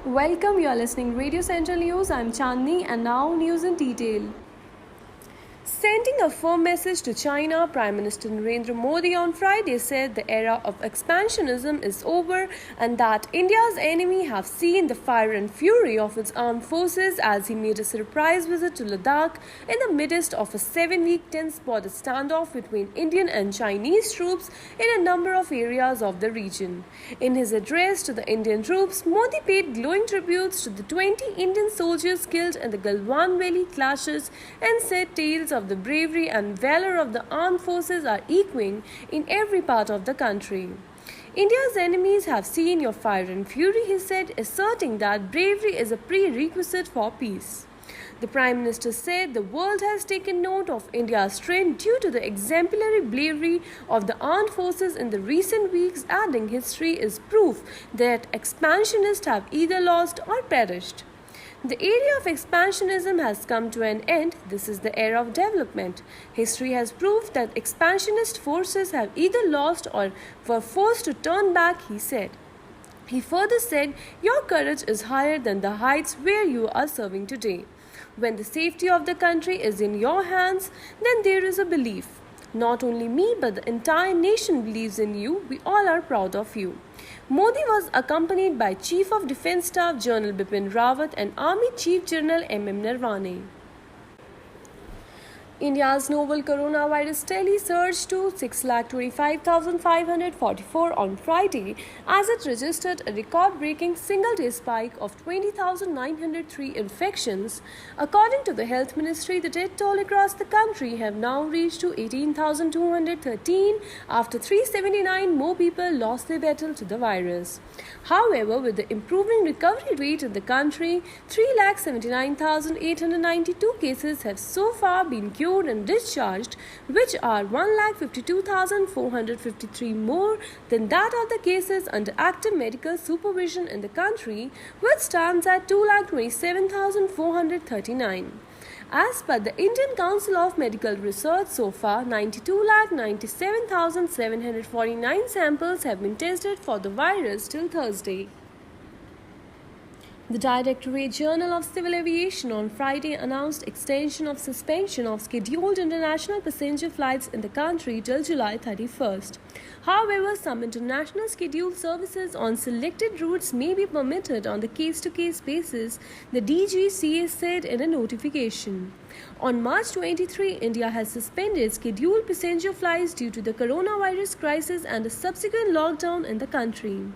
Welcome, you are listening Radio Central News. I'm Chandni and now news in detail. Sending a firm message to China, Prime Minister Narendra Modi on Friday said the era of expansionism is over and that India's enemy have seen the fire and fury of its armed forces as he made a surprise visit to Ladakh in the midst of a 7-week tense border standoff between Indian and Chinese troops in a number of areas of the region. In his address to the Indian troops, Modi paid glowing tributes to the 20 Indian soldiers killed in the Galwan Valley clashes and said tales of the bravery and valor of the armed forces are echoing in every part of the country. India's enemies have seen your fire and fury, he said, asserting that bravery is a prerequisite for peace. The Prime Minister said the world has taken note of India's strength due to the exemplary bravery of the armed forces in the recent weeks, adding history is proof that expansionists have either lost or perished. The era of expansionism has come to an end. This is the era of development. History has proved that expansionist forces have either lost or were forced to turn back, he said. He further said, "Your courage is higher than the heights where you are serving today. When the safety of the country is in your hands, then there is a belief. Not only me, but the entire nation believes in you. We all are proud of you." Modi was accompanied by Chief of Defence Staff General Bipin Rawat and Army Chief General M.M. Narawane. India's novel coronavirus tally surged to 6,25,544 on Friday as it registered a record-breaking single-day spike of 20,903 infections. According to the Health Ministry, the death toll across the country have now reached to 18,213 after 379 more people lost their battle to the virus. However, with the improving recovery rate in the country, 3,79,892 cases have so far been cured and discharged, which are 1,52,453 more than that of the cases under active medical supervision in the country, which stands at 2,27,439. As per the Indian Council of Medical Research, so far 92,97,749 samples have been tested for the virus till Thursday. The Directorate General of Civil Aviation on Friday announced extension of suspension of scheduled international passenger flights in the country till July 31st. However, some international scheduled services on selected routes may be permitted on the case-to-case basis, the DGCA said in a notification. On March 23, India has suspended scheduled passenger flights due to the coronavirus crisis and a subsequent lockdown in the country.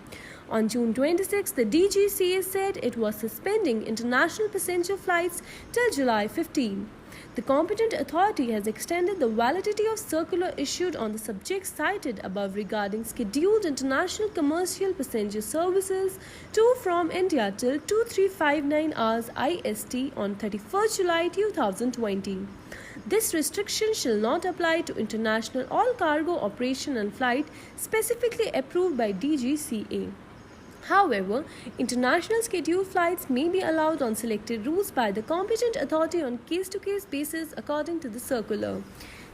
On June 26, the DGCA said it was suspending international passenger flights till July 15. The competent authority has extended the validity of circular issued on the subject cited above regarding scheduled international commercial passenger services to from India till 2359 hours IST on 31st July 2020. This restriction shall not apply to international all-cargo operation and flight specifically approved by DGCA. However, international scheduled flights may be allowed on selected routes by the competent authority on case-to-case basis according to the circular.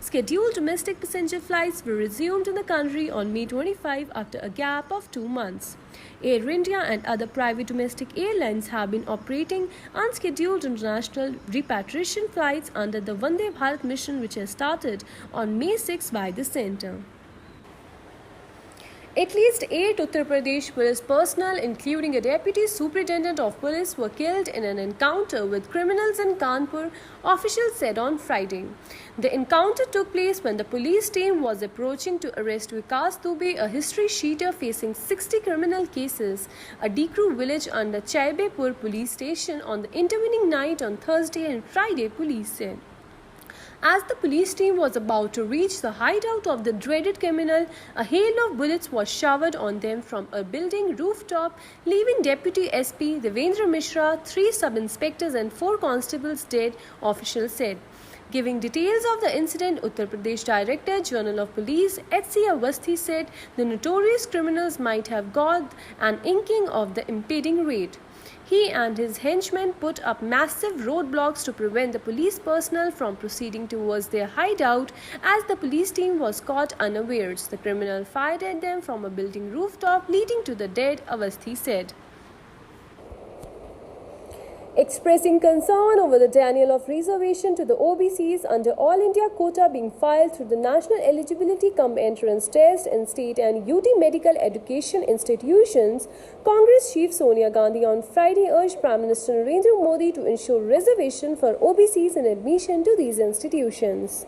Scheduled domestic passenger flights were resumed in the country on May 25 after a gap of 2 months. Air India and other private domestic airlines have been operating unscheduled international repatriation flights under the Vande Bharat mission, which has started on May 6 by the centre. At least 8 Uttar Pradesh police personnel, including a deputy superintendent of police, were killed in an encounter with criminals in Kanpur, officials said on Friday. The encounter took place when the police team was approaching to arrest Vikas Dubey, a history sheeter facing 60 criminal cases, a Dikru village under Chaibepur police station on the intervening night on Thursday and Friday, police said. As the police team was about to reach the hideout of the dreaded criminal, a hail of bullets was showered on them from a building rooftop, leaving Deputy SP Devendra Mishra, 3 sub-inspectors and 4 constables dead, officials said. Giving details of the incident, Uttar Pradesh Director General of Police H.C. Awasthi said the notorious criminals might have got an inkling of the impending raid. He and his henchmen put up massive roadblocks to prevent the police personnel from proceeding towards their hideout as the police team was caught unawares. The criminal fired at them from a building rooftop, leading to the dead, Awasthi said. expressing concern over the denial of reservation to the OBCs under All India quota being filed through the National Eligibility Cum Entrance Test in state and UT medical education institutions, Congress Chief Sonia Gandhi on Friday urged Prime Minister Narendra Modi to ensure reservation for OBCs in admission to these institutions.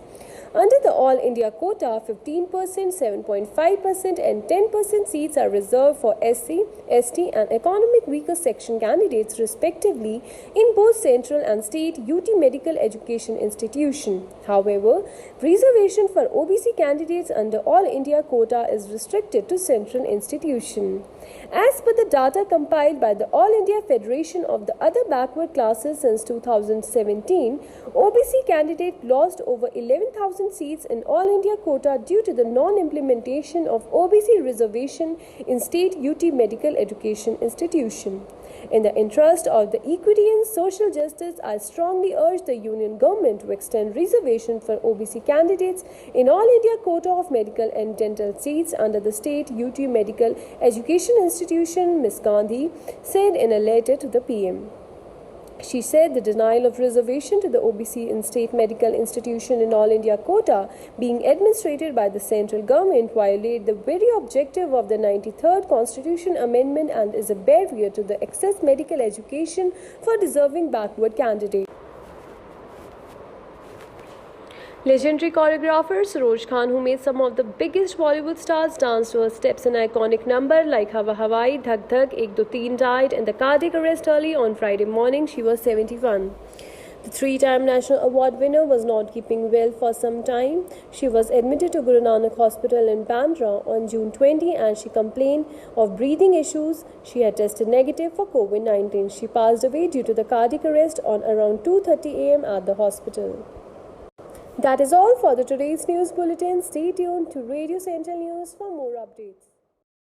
Under the All India quota, 15%, 7.5% and 10% seats are reserved for SC, ST and economic weaker section candidates respectively in both central and state UT medical education institution. However, reservation for OBC candidates under All India quota is restricted to central institution. As per the data compiled by the All India Federation of the Other Backward Classes since 2017, OBC candidate lost over 11,000 seats in All India quota due to the non-implementation of OBC reservation in state UT medical education institution. In the interest of the equity and social justice, I strongly urge the Union Government to extend reservation for OBC candidates in All India quota of medical and dental seats under the state UT medical education institution, Ms. Gandhi said in a letter to the PM. She said the denial of reservation to the OBC in state medical institution in All India quota being administered by the central government violate the very objective of the 93rd Constitution Amendment and is a barrier to the access medical education for deserving backward candidates. Legendary choreographer Saroj Khan, who made some of the biggest Bollywood stars dance to her steps in iconic number like Hawa Hawai, Dhak Dhak, Ek Do Teen, died in the cardiac arrest early on Friday morning. She was 71. The three-time National Award winner was not keeping well for some time. She was admitted to Guru Nanak Hospital in Bandra on June 20 and she complained of breathing issues. She had tested negative for COVID-19. She passed away due to the cardiac arrest on around 2:30 a.m. at the hospital. That is all for the today's news bulletin. Stay tuned to Radio Central News for more updates.